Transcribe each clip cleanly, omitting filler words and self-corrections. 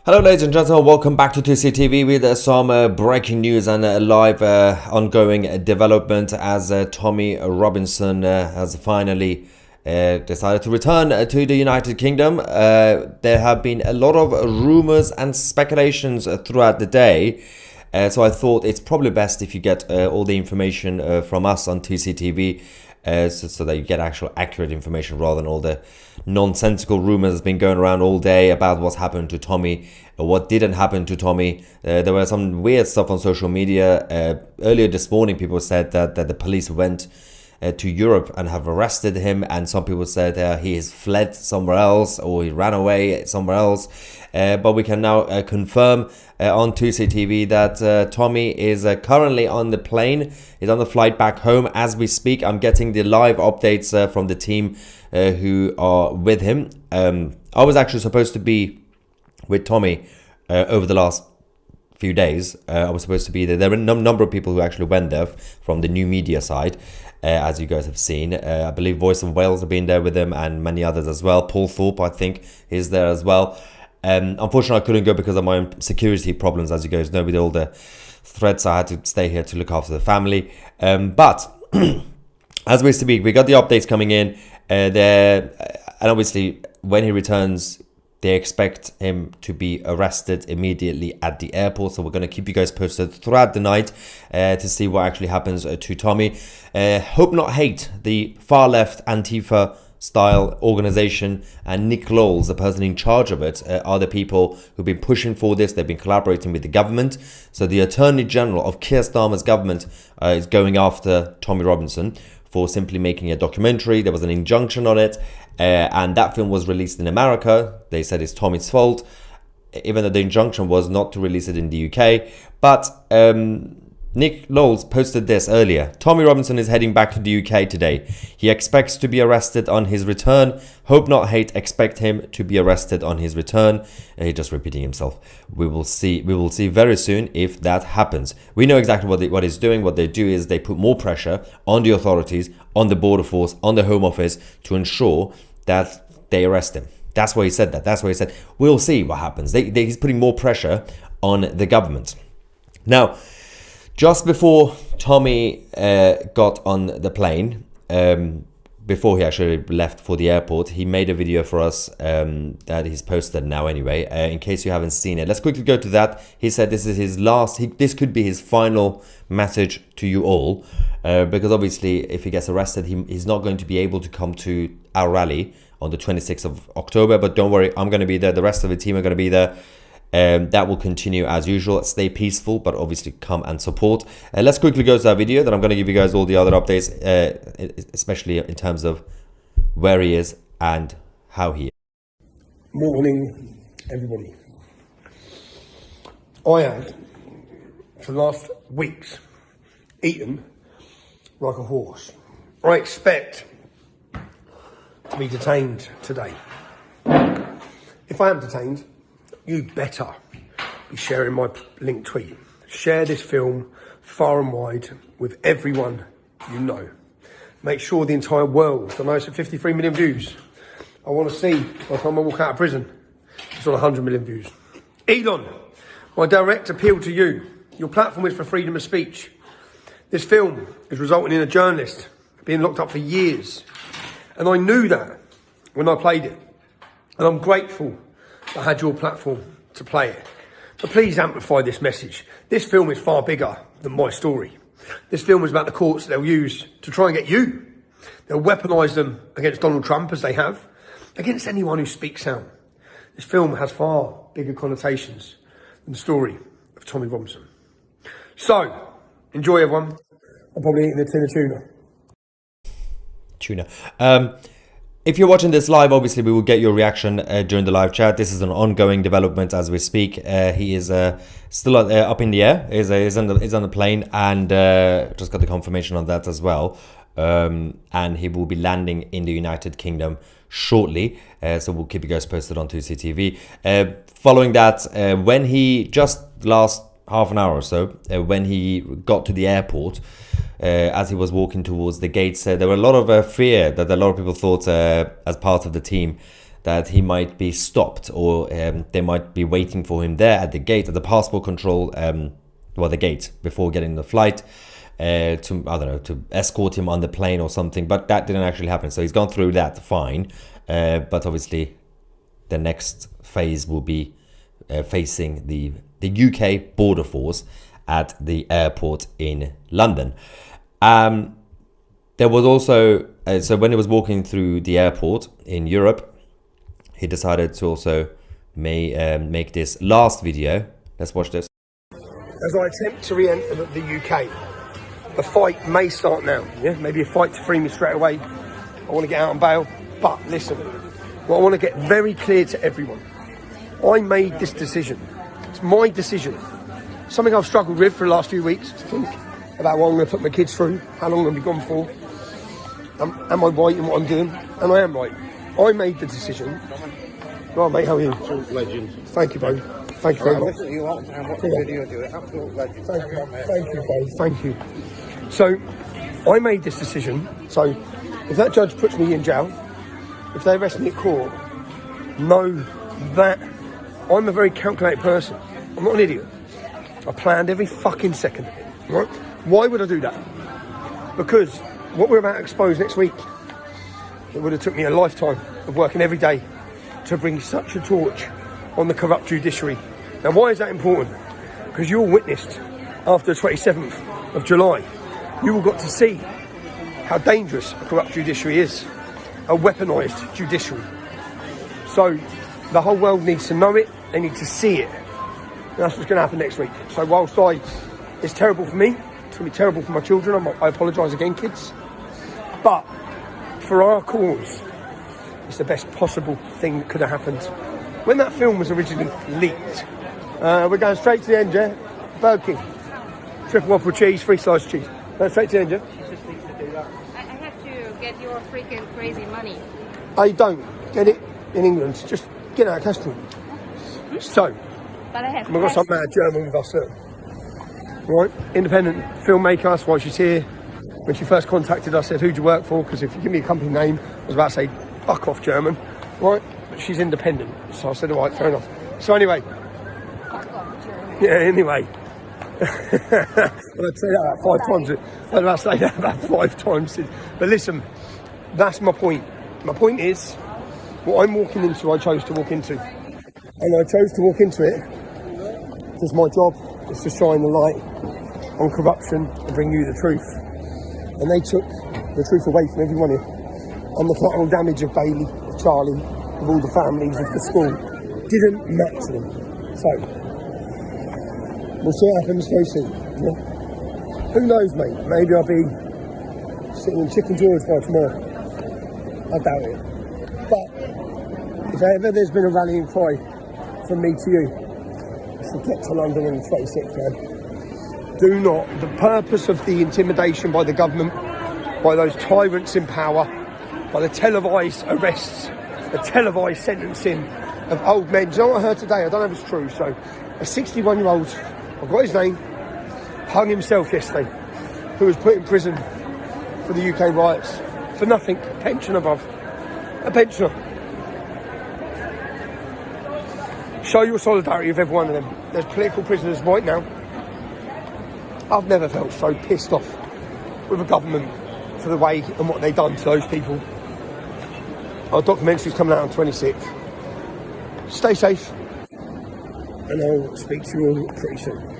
Hello ladies and gentlemen, welcome back to TCTV with some breaking news and live ongoing development as Tommy Robinson has finally decided to return to the United Kingdom. There have been a lot of rumours and speculations throughout the day. So I thought it's probably best if you get all the information from us on TCTV so that you get actual accurate information rather than all the nonsensical rumors that's been going around all day about what's happened to Tommy, what didn't happen to Tommy. There were some weird stuff on social media. Earlier this morning, people said that the police went to Europe and have arrested him, and some people said he has fled somewhere else or he ran away somewhere else. But we can now confirm on 2CTV that Tommy is currently on the plane. He's on the flight back home as we speak. I'm getting the live updates from the team who are with him. I was actually supposed to be with Tommy over the last few days. I was supposed to be there. There were a number of people who actually went there from the new media side, as you guys have seen. I believe Voice of Wales have been there with him and many others as well. Paul Thorpe, I think, is there as well. Unfortunately, I couldn't go because of my own security problems, as you guys know, with all the threats. I had to stay here to look after the family. But as we speak, we got the updates coming in there, and obviously when he returns, they expect him to be arrested immediately at the airport. So we're going to keep you guys posted throughout the night to see what actually happens to Tommy. Hope Not Hate, the far left Antifa style organization, and Nick Lowles, the person in charge of it, are the people who've been pushing for this. They've been collaborating with the government. So the Attorney General of Keir Starmer's government is going after Tommy Robinson for simply making a documentary. There was an injunction on it, and that film was released in America. They said it's Tommy's fault, even though the injunction was not to release it in the UK. But Nick Lowles posted this earlier. Tommy Robinson is heading back to the UK today. He expects to be arrested on his return. Hope Not Hate expect him to be arrested on his return. He's just repeating himself. We will see very soon if that happens. We know exactly what he's doing. What they do is they put more pressure on the authorities, on the border force, on the Home Office to ensure that they arrest him. That's why he said that. That's why he said, we'll see what happens. He's putting more pressure on the government. Now, just before Tommy got on the plane, before he actually left for the airport, he made a video for us that he's posted now anyway, in case you haven't seen it. Let's quickly go to that. He said this is his last, this could be his final message to you all, because obviously if he gets arrested, he's not going to be able to come to our rally on the 26th of October, but don't worry, I'm going to be there. The rest of the team are going to be there. That will continue as usual. Stay peaceful, but obviously come and support. Let's quickly go to that video. Then I'm going to give you guys all the other updates, especially in terms of where he is and how he is. Morning, everybody. I have, for the last weeks, eaten like a horse. I expect to be detained today. If I am detained, you better be sharing my link tweet. Share this film far and wide with everyone you know. Make sure the entire world, I know it's at 53 million views. I want to see, by the time I walk out of prison, it's on 100 million views. Elon, my direct appeal to you. Your platform is for freedom of speech. This film is resulting in a journalist being locked up for years. And I knew that when I played it. And I'm grateful I had your platform to play it. But please amplify this message. This film is far bigger than my story. This film is about the courts they'll use to try and get you. They'll weaponise them against Donald Trump, as they have, against anyone who speaks out. This film has far bigger connotations than the story of Tommy Robinson. So, enjoy everyone. I'm probably eating a tin of Tuna. If you're watching this live, obviously we will get your reaction during the live chat. This is an ongoing development as we speak. He is still up in the air. He's on the plane, and just got the confirmation on that as well. And he will be landing in the United Kingdom shortly. So we'll keep you guys posted on 2CTV. Following that, when he just last half an hour or so, when he got to the airport, as he was walking towards the gates, there were a lot of fear that a lot of people thought, as part of the team, that he might be stopped, or they might be waiting for him there at the gate, at the passport control, the gate before getting the flight, to escort him on the plane or something. But that didn't actually happen. So he's gone through that fine. But obviously, the next phase will be facing the UK border force at the airport in London. There was also, so when he was walking through the airport in Europe, he decided to also make this last video. Let's watch this. As I attempt to re-enter the UK, the fight may start now. Yeah, maybe a fight to free me straight away. I want to get out on bail. But listen, what I want to get very clear to everyone, I made this decision. It's my decision. Something I've struggled with for the last few weeks, to think about what I'm going to put my kids through, how long I'm going to be gone for. Am I right in what I'm doing? And I am right. I made the decision. Right, mate, how are you? Absolute legend. Thank you, bro. Thank you very much. Listen to you all the time. What video do it? Absolute legend. Thank you, bro. Thank you. So, I made this decision. So, if that judge puts me in jail, if they arrest me at court, know that I'm a very calculated person. I'm not an idiot. I planned every fucking second of it. Right? Why would I do that? Because what we're about to expose next week, it would have took me a lifetime of working every day to bring such a torch on the corrupt judiciary. Now, why is that important? Because you all witnessed after the 27th of July, you all got to see how dangerous a corrupt judiciary is, a weaponised judiciary. So the whole world needs to know it, they need to see it. And that's what's going to happen next week. So whilst it's terrible for me, it's going to be terrible for my children, I apologise again, kids. But for our cause, it's the best possible thing that could have happened. When that film was originally leaked, we're going straight to the end, yeah? Burger King. Triple Whopper cheese, 3 slices cheese. Going straight to the end, yeah? I have to get your freaking crazy money. I don't get it in England. Just get out of custody. So, But I have we've got some mad German with us, right? Independent filmmaker, that's why she's here. When she first contacted us, I said, who do you work for? Because if you give me a company name, I was about to say, fuck off German, right? But she's independent. So I said, all right, fair enough. So anyway. fuck off, German. Yeah, anyway. I'd say that about 5 times. I'd about to say that about 5 times. But listen, that's my point. My point is, what I'm walking into, I chose to walk into. And I chose to walk into it because my job is to shine the light on corruption and bring you the truth. And they took the truth away from everyone here. And the collateral damage of Bailey, of Charlie, of all the families of the school didn't matter to them. So, we'll see what happens very soon. Yeah? Who knows, mate? Maybe I'll be sitting in Chicken George by tomorrow. I doubt it. But if ever there's been a rallying cry from me to you, it's to get to London on the 26th, man. Do not. The purpose of the intimidation by the government, by those tyrants in power, by the televised arrests, the televised sentencing of old men. Do you know what I heard today? I don't know if it's true. So, a 61-year-old, I've got his name, hung himself yesterday, who was put in prison for the UK riots for nothing, a pension above. A pensioner. Show your solidarity with every one of them. There's political prisoners right now. I've never felt so pissed off with the government for the way and what they've done to those people. Our documentary's coming out on 26th. Stay safe, and I'll speak to you all pretty soon.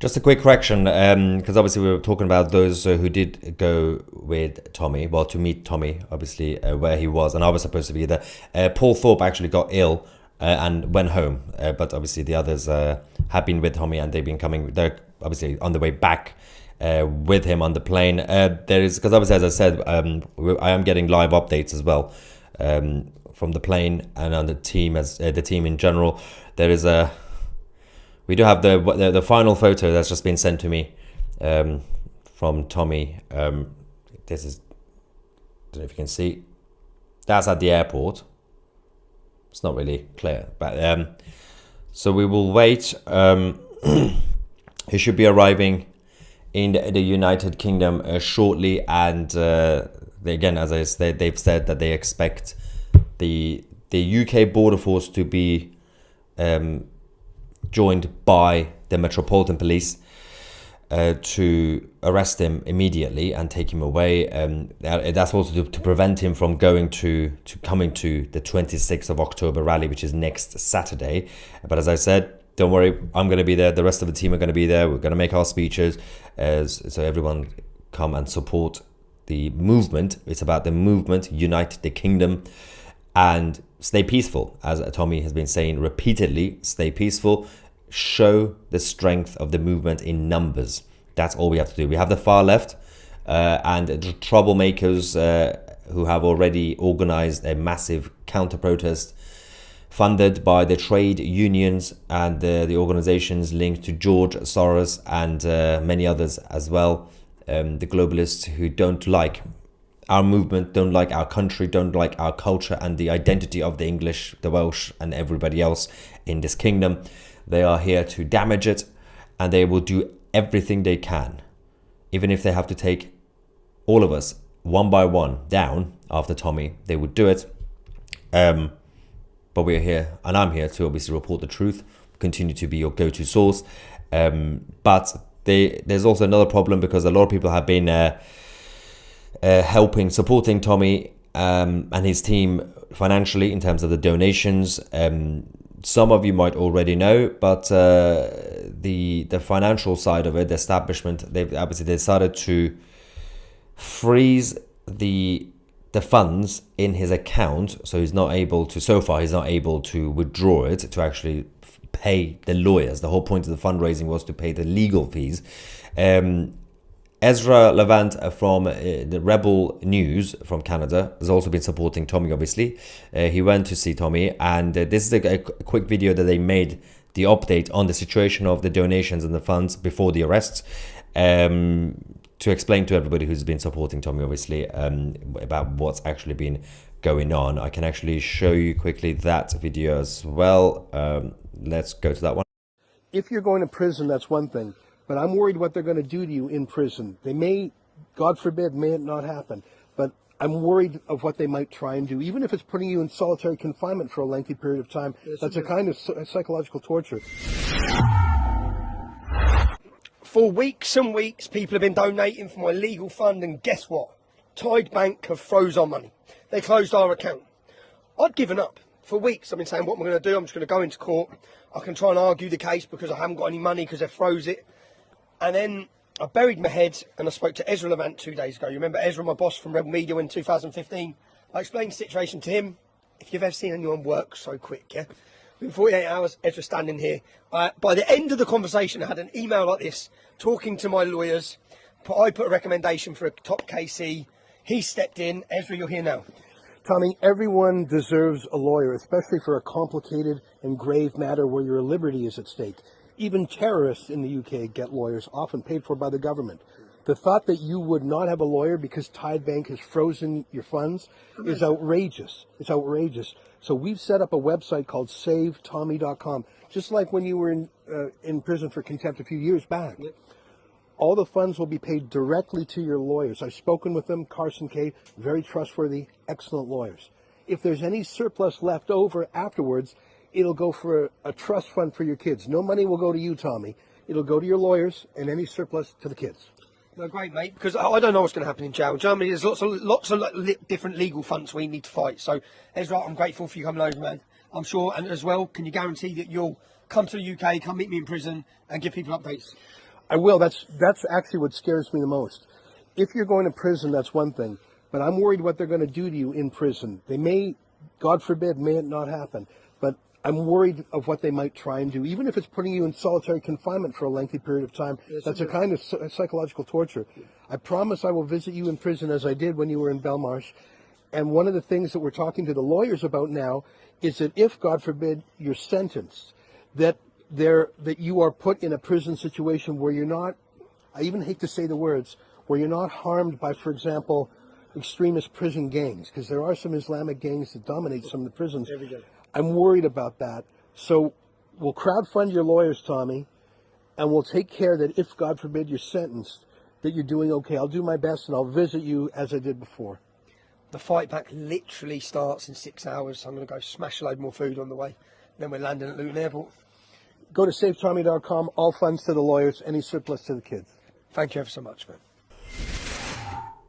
Just a quick correction, because obviously we were talking about those who did go with Tommy, well, to meet Tommy, obviously, where he was, and I was supposed to be there. Paul Thorpe actually got ill and went home, but obviously the others have been with Tommy, and they've been coming, they're obviously on the way back with him on the plane. There is, because obviously, as I said, I am getting live updates as well from the plane and on the team, as the team in general. There is a... We do have the final photo that's just been sent to me from Tommy. This is, I don't know if you can see. That's at the airport. It's not really clear, but so we will wait. He should be arriving in the United Kingdom shortly, and again, as I said, they've said that they expect the UK border force to be joined by the Metropolitan Police to arrest him immediately and take him away. That's also to prevent him from coming to the 26th of October rally, which is next Saturday. But as I said, don't worry, I'm going to be there. The rest of the team are going to be there. We're going to make our speeches, so everyone come and support the movement. It's about the movement, unite the kingdom, and stay peaceful. As Tommy has been saying repeatedly, stay peaceful. Show the strength of the movement in numbers. That's all we have to do. We have the far left and the troublemakers who have already organized a massive counter-protest funded by the trade unions and the organizations linked to George Soros and many others as well. The globalists who don't like our movement, don't like our country, don't like our culture and the identity of the English, the Welsh and everybody else in this kingdom. They are here to damage it, and they will do everything they can, even if they have to take all of us one by one down after Tommy. They would do it. But we're here, and I'm here to obviously report the truth, continue to be your go-to source. But there's also another problem, because a lot of people have been supporting Tommy and his team financially in terms of the donations. Some of you might already know, but the financial side of it, the establishment, they've obviously decided to freeze the funds in his account, so he's not able to withdraw it to actually pay the lawyers. The whole point of the fundraising was to pay the legal fees. Ezra Levant from the Rebel News from Canada has also been supporting Tommy, obviously. He went to see Tommy, and this is a quick video that they made, the update on the situation of the donations and the funds before the arrests, to explain to everybody who's been supporting Tommy, obviously, about what's actually been going on. I can actually show you quickly that video as well. Let's go to that one. If you're going to prison, that's one thing. But I'm worried what they're going to do to you in prison. They may, God forbid, may it not happen. But I'm worried of what they might try and do. Even if it's putting you in solitary confinement for a lengthy period of time, that's a kind of psychological torture. For weeks and weeks, people have been donating for my legal fund, and guess what? Tide Bank have froze our money. They closed our account. I'd given up. For weeks, I've been saying, what am I going to do? I'm just going to go into court. I can try and argue the case because I haven't got any money because they froze it. And then I buried my head and I spoke to Ezra Levant 2 days ago. You remember Ezra, my boss from Rebel Media in 2015? I explained the situation to him. If you've ever seen anyone work so quick, yeah? Within 48 hours, Ezra standing here. By the end of the conversation, I had an email like this, talking to my lawyers. I put a recommendation for a top KC. He stepped in. Ezra, you're here now. Tommy, everyone deserves a lawyer, especially for a complicated and grave matter where your liberty is at stake. Even terrorists in the UK get lawyers, often paid for by the government. The thought that you would not have a lawyer because Tide Bank has frozen your funds is outrageous. It's outrageous. So we've set up a website called SaveTommy.com, just like when you were in prison for contempt a few years back. All the funds will be paid directly to your lawyers. I've spoken with them, Carson Kay, very trustworthy, excellent lawyers. If there's any surplus left over afterwards, it'll go for a trust fund for your kids. No money will go to you, Tommy. It'll go to your lawyers, and any surplus to the kids. No, great, mate, because I don't know what's going to happen in jail. In Germany, there's lots of different legal fronts we need to fight. So, Ezra, I'm grateful for you coming over, man. I'm sure, and as well, can you guarantee that you'll come to the UK, come meet me in prison, and give people updates? I will. That's actually what scares me the most. If you're going to prison, that's one thing. But I'm worried what they're going to do to you in prison. They may, God forbid, may it not happen. But I'm worried of what they might try and do, even if it's putting you in solitary confinement for a lengthy period of time. That's a kind of psychological torture. I promise I will visit you in prison as I did when you were in Belmarsh. And one of the things that we're talking to the lawyers about now is that if, God forbid, you're sentenced, that you are put in a prison situation where you're not, I even hate to say the words, where you're not harmed by, for example, extremist prison gangs, because there are some Islamic gangs that dominate some of the prisons. I'm worried about that. So we'll crowdfund your lawyers, Tommy, and we'll take care that if, God forbid, you're sentenced, that you're doing okay. I'll do my best, and I'll visit you as I did before. The fight back literally starts in 6 hours. I'm going to go smash a load more food on the way. Then we're landing at Luton Airport. Go to SaveTommy.com. All funds to the lawyers. Any surplus to the kids. Thank you ever so much, man.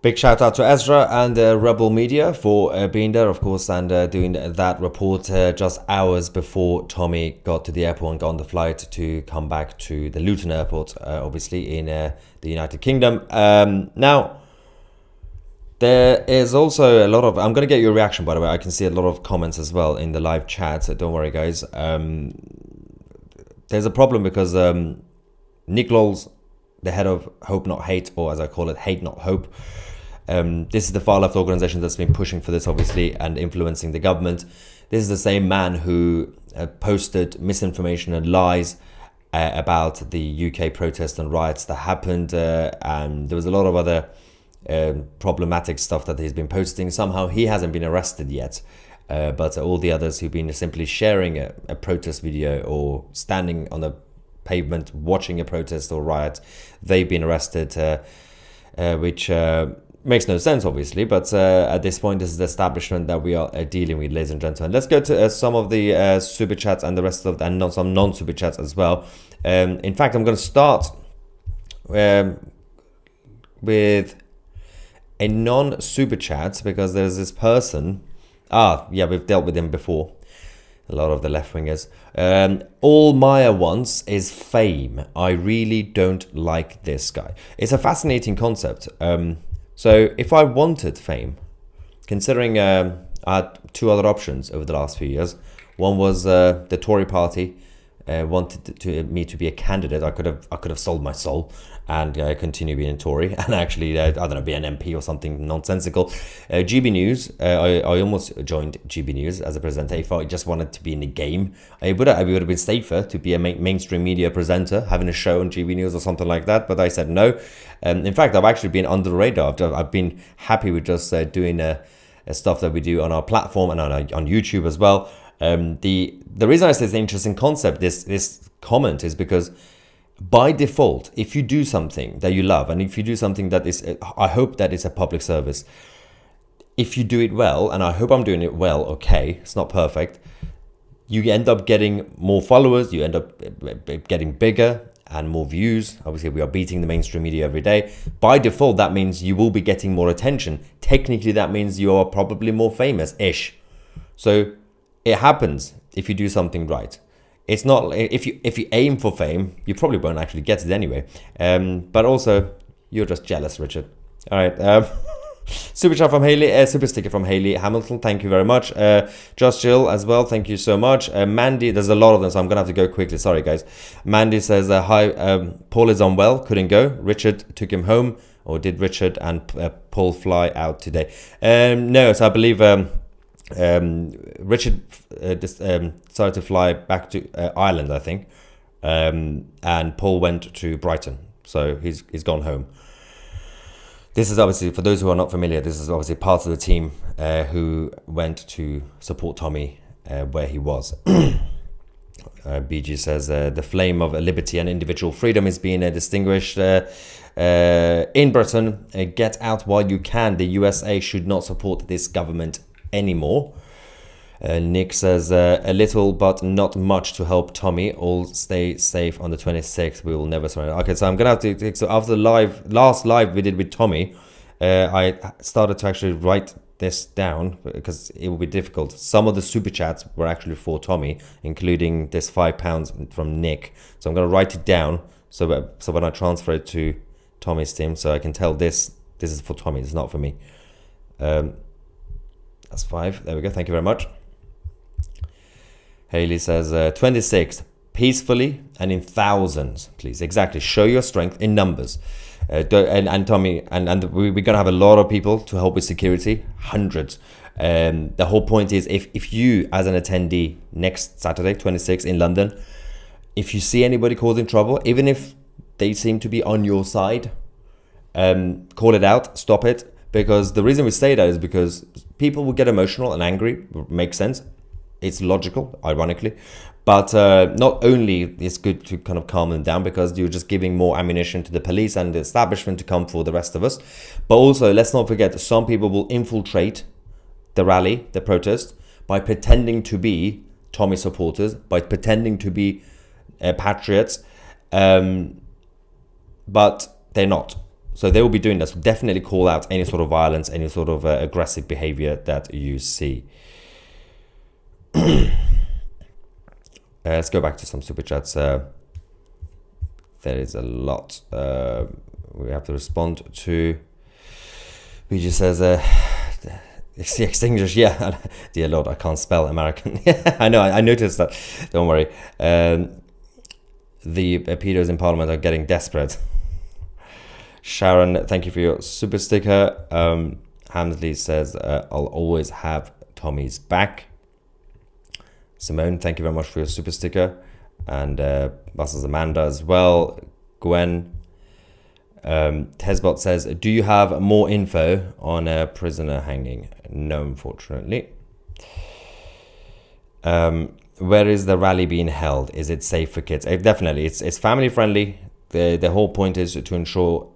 Big shout out to Ezra and Rebel Media for being there, of course, and doing that report just hours before Tommy got to the airport and got on the flight to come back to the Luton Airport, obviously in the United Kingdom. Now, there is also a lot of... I'm going to get your reaction, by the way. I can see a lot of comments as well in the live chat, so don't worry, guys. There's a problem because Nick Lawls, the head of Hope Not Hate, or as I call it, Hate Not Hope, this is the far left organization that's been pushing for this, obviously, and influencing the government. This is the same man who posted misinformation and lies about the UK protests and riots that happened, and there was a lot of other problematic stuff that he's been posting. Somehow he hasn't been arrested yet, but all the others who've been simply sharing a protest video or standing on the pavement watching a protest or riot, they've been arrested, which makes no sense, obviously, but at this point, this is the establishment that we are dealing with, ladies and gentlemen. Let's go to some of the super chats and the rest of, and some non-super chats as well. In fact, I'm going to start with a non-super chat because there's this person. Yeah, we've dealt with him before. A lot of the left-wingers. All Maya wants is fame. I really don't like this guy. It's a fascinating concept. So if I wanted fame, considering I had two other options over the last few years. One was the Tory party wanted me to be a candidate. I could have sold my soul and continue being a Tory and actually I don't know, be an MP or something nonsensical. GB News, I almost joined GB News as a presenter. If I just wanted to be in the game, I would have been safer to be a mainstream media presenter, having a show on GB News or something like that, but I said no. In fact, I've actually been under the radar. I've been happy with just doing stuff that we do on our platform and on YouTube as well. The reason I say it's an interesting concept, this comment, is because by default, if you do something that you love, and if you do something that is, I hope that is a public service, if you do it well, and I hope I'm doing it well, okay, it's not perfect, you end up getting more followers, you end up getting bigger and more views. Obviously, we are beating the mainstream media every day. By default, that means you will be getting more attention. Technically, that means you are probably more famous-ish. So it happens if you do something right. It's not, if you aim for fame, you probably won't actually get it anyway. But also, you're just jealous, Richard. All right. Super chat from Haley, super sticker from Haley Hamilton. Thank you very much. Just Jill as well. Thank you so much. Mandy, there's a lot of them, so I'm gonna have to go quickly. Sorry, guys. Mandy says, "Hi, Paul is unwell, couldn't go. Richard took him home, or did Richard and Paul fly out today?" No, so I believe Richard decided to fly back to Ireland, I think, and Paul went to Brighton, so he's gone home. This is obviously, for those who are not familiar, this is obviously part of the team who went to support Tommy where he was. BG says, the flame of liberty and individual freedom is being distinguished in Britain. Get out while you can. The USA should not support this government anymore. Nick says, a little but not much to help Tommy. All stay safe on the 26th. We will never surrender. Okay, so I'm gonna have to, so after the last live we did with Tommy, I started to actually write this down because it will be difficult. Some of the super chats were actually for Tommy, including this £5 from Nick. So I'm gonna write it down so when I transfer it to Tommy's team, so I can tell this is for Tommy, it's not for me. That's 5. There we go. Thank you very much. Haley says, 26th, peacefully and in thousands, please. Exactly. Show your strength in numbers. And Tommy, and we're going to have a lot of people to help with security, hundreds. The whole point is, if you, as an attendee, next Saturday, 26th in London, if you see anybody causing trouble, even if they seem to be on your side, call it out, stop it. Because the reason we say that is because people will get emotional and angry. Makes sense. It's logical, ironically. But not only it's good to kind of calm them down because you're just giving more ammunition to the police and the establishment to come for the rest of us. But also, let's not forget, some people will infiltrate the rally, the protest, by pretending to be Tommy supporters, by pretending to be patriots, but they're not. So they will be doing this. Definitely call out any sort of violence, any sort of aggressive behavior that you see. Let's go back to some super chats. There is a lot we have to respond to. BG says, it's the extinguished. Yeah, dear Lord, I can't spell American. I know, I noticed that. Don't worry. The pedos in Parliament are getting desperate. Sharon, thank you for your super sticker. Hamsley says, I'll always have Tommy's back. Simone, thank you very much for your super sticker. And this is Amanda as well. Gwen. Tesbot says, do you have more info on a prisoner hanging? No, unfortunately. Where is the rally being held? Is it safe for kids? Definitely, it's family friendly. The whole point is to ensure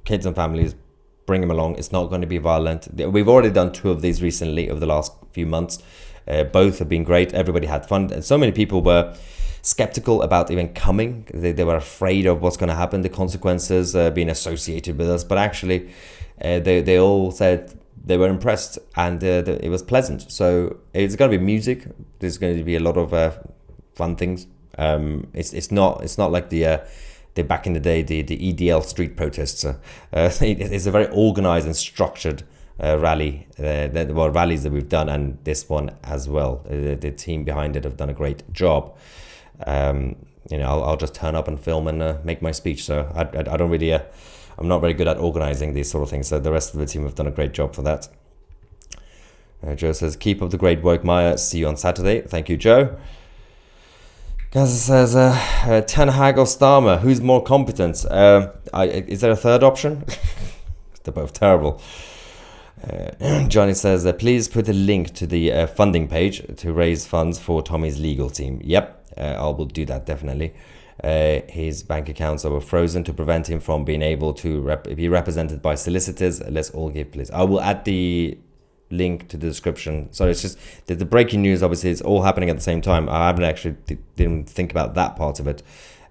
kids and families, bring them along. It's not going to be violent. We've already done 2 of these recently over the last few months. Both have been great. Everybody had fun. And so many people were skeptical about even coming. They were afraid of what's going to happen, the consequences being associated with us. But actually, they all said they were impressed, and it was pleasant. So it's going to be music. There's going to be a lot of fun things. It's not like the back in the day, the EDL street protests. It's a very organized and structured rally. Rallies that we've done, and this one as well. The team behind it have done a great job. I'll just turn up and film and make my speech. So I don't really, I'm not very good at organizing these sort of things. So the rest of the team have done a great job for that. Joe says, keep up the great work, Maya. See you on Saturday. Thank you, Joe. Gaza says, Ten Hag or Starmer, who's more competent? Is there a third option? They're both terrible. Johnny says, please put a link to the funding page to raise funds for Tommy's legal team. Yep, I will do that, definitely. His bank accounts were frozen to prevent him from being able to be represented by solicitors. Let's all give, please. I will add the link to the description. Sorry, it's just the breaking news. Obviously, it's all happening at the same time. I haven't actually didn't think about that part of it.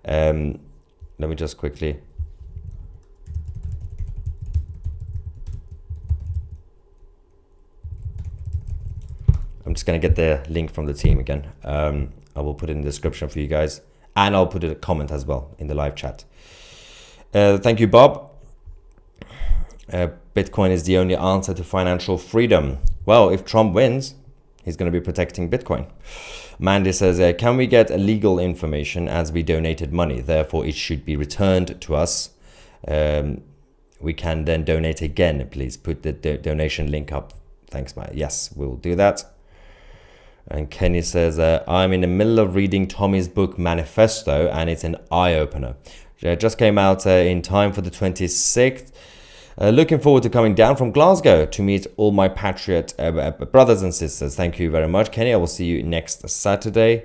Let me just quickly. I'm just going to get the link from the team again. I will put it in the description for you guys, and I'll put a comment as well in the live chat. Thank you, Bob. Bitcoin is the only answer to financial freedom. Well, if Trump wins, he's going to be protecting Bitcoin. Mandy says, can we get legal information as we donated money? Therefore, it should be returned to us. We can then donate again. Please put the donation link up. Thanks, Maya. Yes, we'll do that. And Kenny says, I'm in the middle of reading Tommy's book Manifesto, and it's an eye-opener. It just came out in time for the 26th. Looking forward to coming down from Glasgow to meet all my patriot brothers and sisters. Thank you very much, Kenny. I will see you next Saturday.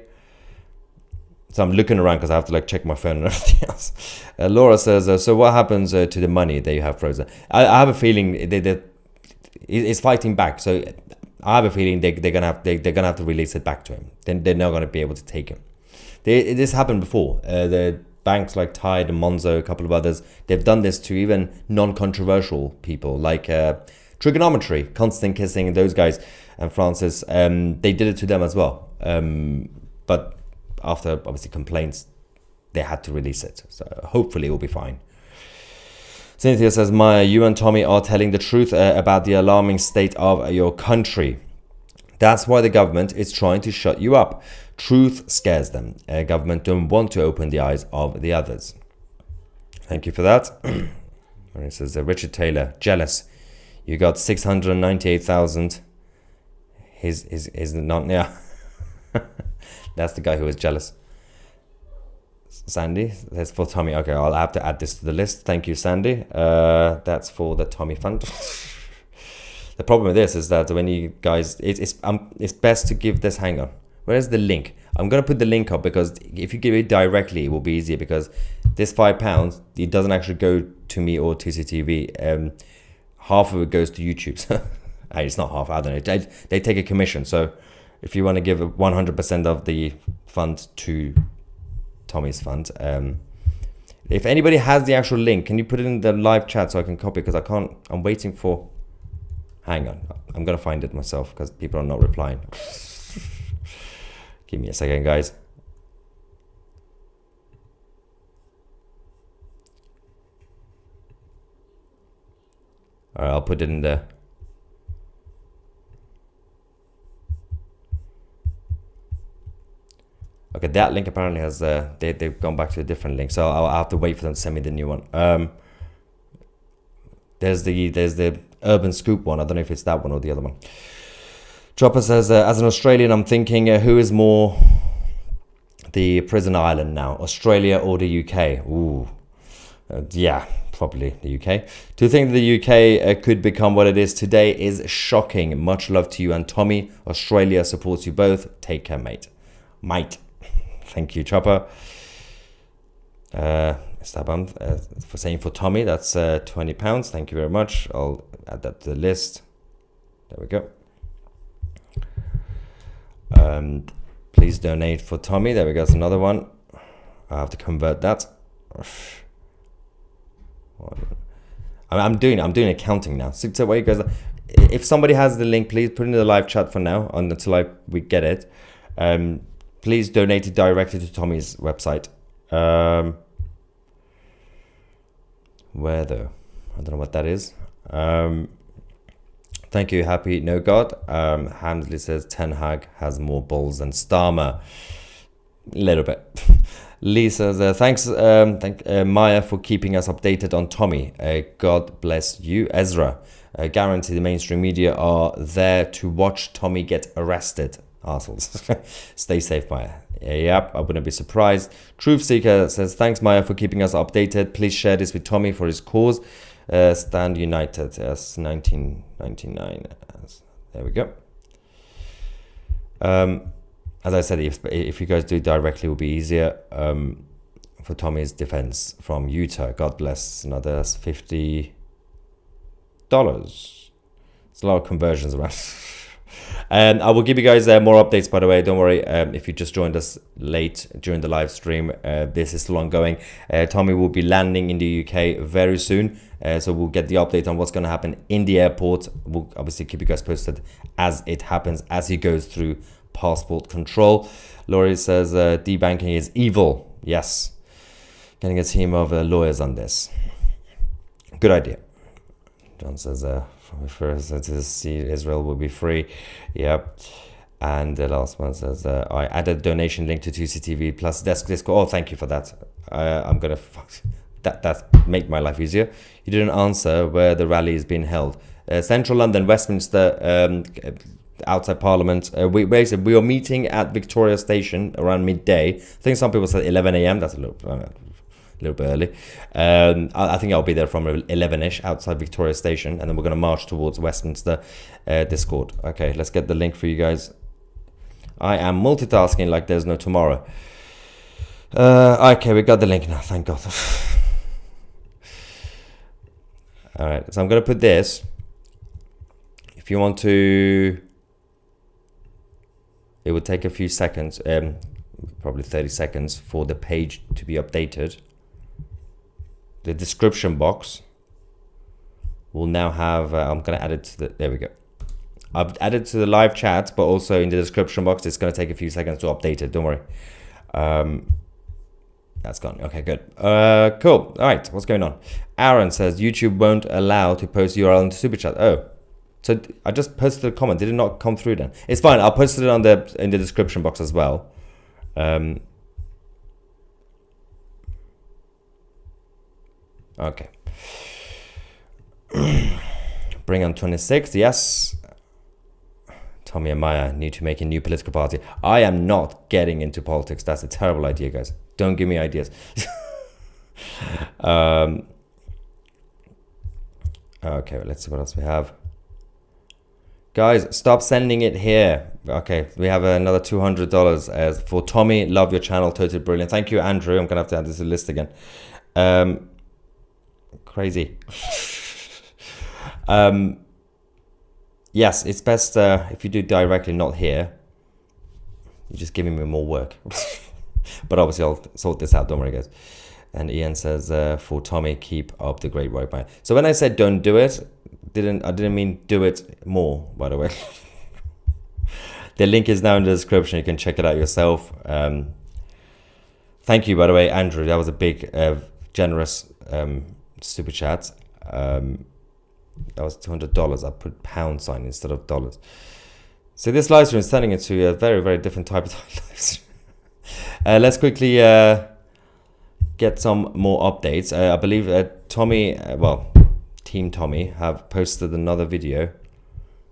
So I'm looking around because I have to check my phone and everything else. Laura says, so what happens to the money that you have frozen? I have a feeling it's fighting back. So I have a feeling they're gonna have to release it back to him. Then they're not gonna be able to take him. This happened before. The banks like Tide and Monzo, a couple of others, they've done this to even non-controversial people like Trigonometry, Constant Kissing, those guys, and Francis. They did it to them as well. But after obviously complaints, they had to release it. So hopefully it will be fine. Cynthia says, Maya, you and Tommy are telling the truth about the alarming state of your country. That's why the government is trying to shut you up. Truth scares them. Government don't want to open the eyes of the others. Thank you for that. And it says, Richard Taylor, jealous. You got 698,000. He's not, yeah. That's the guy who was jealous. Sandy, that's for Tommy. Okay, I'll have to add this to the list. Thank you, Sandy. That's for the Tommy Fund. The problem with this is that when you guys, it's best to give this. Hang on, where's the link? I'm gonna put the link up because if you give it directly, it will be easier. Because this £5, it doesn't actually go to me or to CCTV. Half of it goes to YouTube. It's not half, I don't know. They take a commission. So if you want to give 100% of the fund to Tommy's fund, if anybody has the actual link, can you put it in the live chat so I can copy? Because I can't, I'm waiting for, hang on. I'm going to find it myself because people are not replying. Give me a second, guys. All right, I'll put it in there. Okay, that link apparently has they've gone back to a different link, so I'll have to wait for them to send me the new one. There's the Urban Scoop one. I don't know if it's that one or the other one. Chopper says, as an Australian, I'm thinking, who is more the prison island now, Australia or the UK? Ooh, yeah, probably the UK. To think that the UK could become what it is today is shocking. Much love to you and Tommy. Australia supports you both. Take care, mate. Mate. Thank you, Chopper. For saying for Tommy, that's £20. Thank you very much. I'll add that to the list. There we go. Please donate for Tommy. There we go. That's another one. I have to convert that. I'm doing accounting now. So what you guys, if somebody has the link, please put it in the live chat for now until we get it. Please donate it directly to Tommy's website. Where though? I don't know what that is. Thank you, Happy No God. Hamsley says Ten Hag has more balls than Starmer. A little bit. Lee says, thanks Maya for keeping us updated on Tommy. God bless you. Ezra, guarantee the mainstream media are there to watch Tommy get arrested. Assholes. Stay safe, Maya. Yep, I wouldn't be surprised. Truth Seeker says, thanks Maya for keeping us updated. Please share this with Tommy for his cause. Stand United. Yes, 1999. There we go. As I said, if you guys do it directly, it will be easier. For Tommy's defense from Utah. God bless. Another $50. It's a lot of conversions around. And I will give you guys more updates, by the way. Don't worry if you just joined us late during the live stream. This is still ongoing. Tommy will be landing in the UK very soon. So we'll get the update on what's going to happen in the airport. We'll obviously keep you guys posted as it happens, as he goes through passport control. Laurie says debanking is evil. Yes. Getting a team of lawyers on this. Good idea. John says first to see Israel will be free. Yep. And the last one says I added donation link to 2CTV plus Discord. Oh, thank you for that. I'm gonna that make my life easier. You didn't answer where the rally is being held. Central London, Westminster, outside Parliament. We are meeting at Victoria Station around midday. I think some people said 11 a.m. That's a little bit early. I think I'll be there from 11ish outside Victoria Station, and then we're going to march towards Westminster Discord. Okay, let's get the link for you guys. I am multitasking like there's no tomorrow. Okay, we got the link now, thank God. All right, so I'm going to put this. If you want to, it would take a few seconds, probably 30 seconds for the page to be updated. The description box will now have, I'm going to add it to the, there we go. I've added to the live chat, but also in the description box, it's going to take a few seconds to update it. Don't worry. That's gone. Okay, good. Cool. All right, what's going on? Aaron says YouTube won't allow to post URL into Super Chat. Oh, so I just posted a comment. Did it not come through then? It's fine. I'll post it in the description box as well. Okay. Bring on 26. Yes. Tommy and Maya need to make a new political party. I am not getting into politics. That's a terrible idea, guys. Don't give me ideas. Okay, let's see what else we have. Guys, stop sending it here. Okay, we have another $200 for Tommy. Love your channel, totally brilliant. Thank you, Andrew. I'm gonna have to add this to the list again. Crazy. yes, it's best if you do directly, not here. You're just giving me more work. But obviously I'll sort this out, don't worry guys. And Ian says, for Tommy, keep up the great work, man. So when I said don't do it, I didn't mean do it more, by the way. The link is now in the description. You can check it out yourself. Thank you, by the way, Andrew. That was a big, generous super chat. That was $200. I put pound sign instead of dollars. So this live stream is turning into a very, very different type of live stream. Let's quickly get some more updates. I believe Tommy, Team Tommy, have posted another video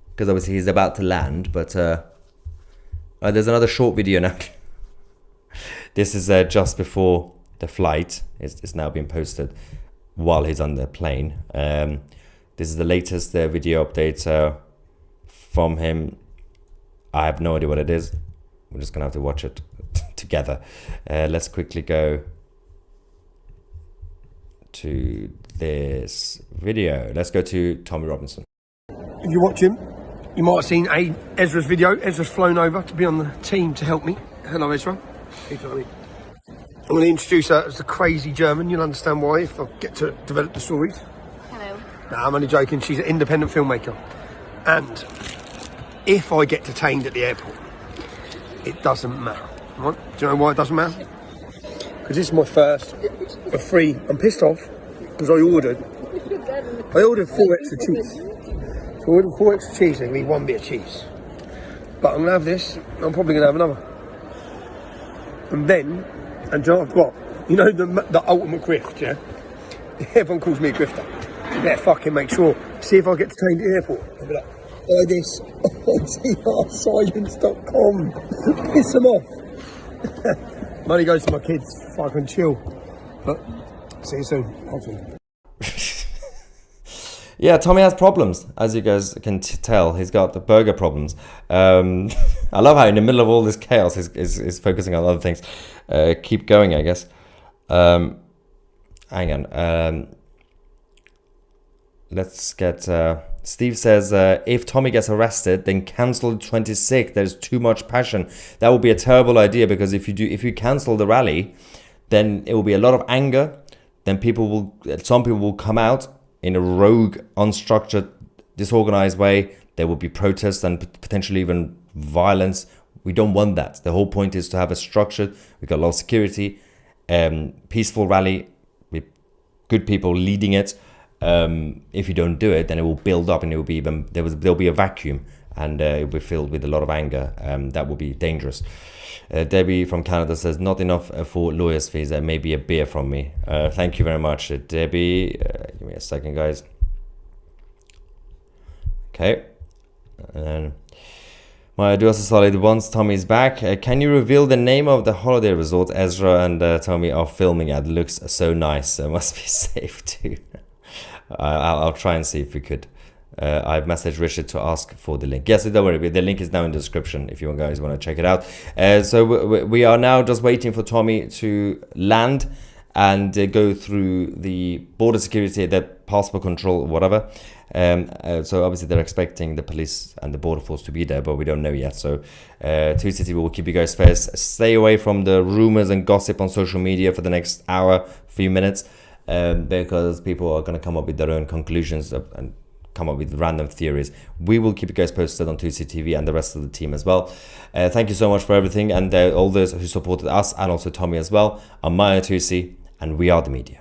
because obviously he's about to land. But there's another short video now. This is just before the flight. It's now being posted while he's on the plane. This is the latest video update from him. I have no idea what it is. We're just gonna have to watch it together. Let's quickly go to this video. Let's go to Tommy Robinson. If you watch him, you might have seen Ezra's video. Ezra's flown over to be on the team to help me. Hello, Ezra. Hey, Tommy. I'm going to introduce her as the crazy German. You'll understand why if I get to develop the stories. Hello. Nah, I'm only joking. She's an independent filmmaker. And if I get detained at the airport, it doesn't matter. Right? Do you know why it doesn't matter? Because this is my first of 3. I'm pissed off because I ordered 4 extra cheese. So I ordered 4 extra cheese and me 1 bit of cheese. But I'm going to have this. I'm probably going to have another. And then, and do you know what I've got? You know the ultimate grift, yeah? Everyone calls me a grifter. You better fucking make sure. See if I get detained at the airport. I'll be like, buy this on trsilence.com. Piss them off. Money goes to my kids. Fucking chill. But see you soon, hopefully. Yeah, Tommy has problems, as you guys can tell. He's got the burger problems. I love how in the middle of all this chaos, he's focusing on other things. Keep going, I guess. Hang on. Let's get... Steve says, if Tommy gets arrested, then cancel the 26th. There's too much passion. That would be a terrible idea, because if you cancel the rally, then it will be a lot of anger. Then some people will come out in a rogue, unstructured, disorganized way. There will be protests and potentially even violence. We don't want that. The whole point is to have a structured, we've got a lot of security, peaceful rally with good people leading it. If you don't do it, then it will build up, and it will be even, there'll be a vacuum, and it will be filled with a lot of anger. That will be dangerous. Debbie from Canada says, not enough for lawyers' fees. Maybe a beer from me. Thank you very much, Debbie. Give me a second, guys. Okay. And my Duasa Solid, once Tommy's back, can you reveal the name of the holiday resort Ezra and Tommy are filming at? It looks so nice. It must be safe too. I'll try and see if we could. I've messaged Richard to ask for the link. Yes, don't worry, the link is now in the description if you guys want to check it out. So we are now just waiting for Tommy to land and go through the border security, the passport control, whatever. So obviously they're expecting the police and the border force to be there, but we don't know yet. So 2CTV will keep you guys first. Stay away from the rumors and gossip on social media for the next hour, few minutes, because people are going to come up with their own conclusions and come up with random theories. We will keep you guys posted on 2CTV and the rest of the team as well. Thank you so much for everything, and all those who supported us and also Tommy as well. I'm Maya 2C, and we are the media.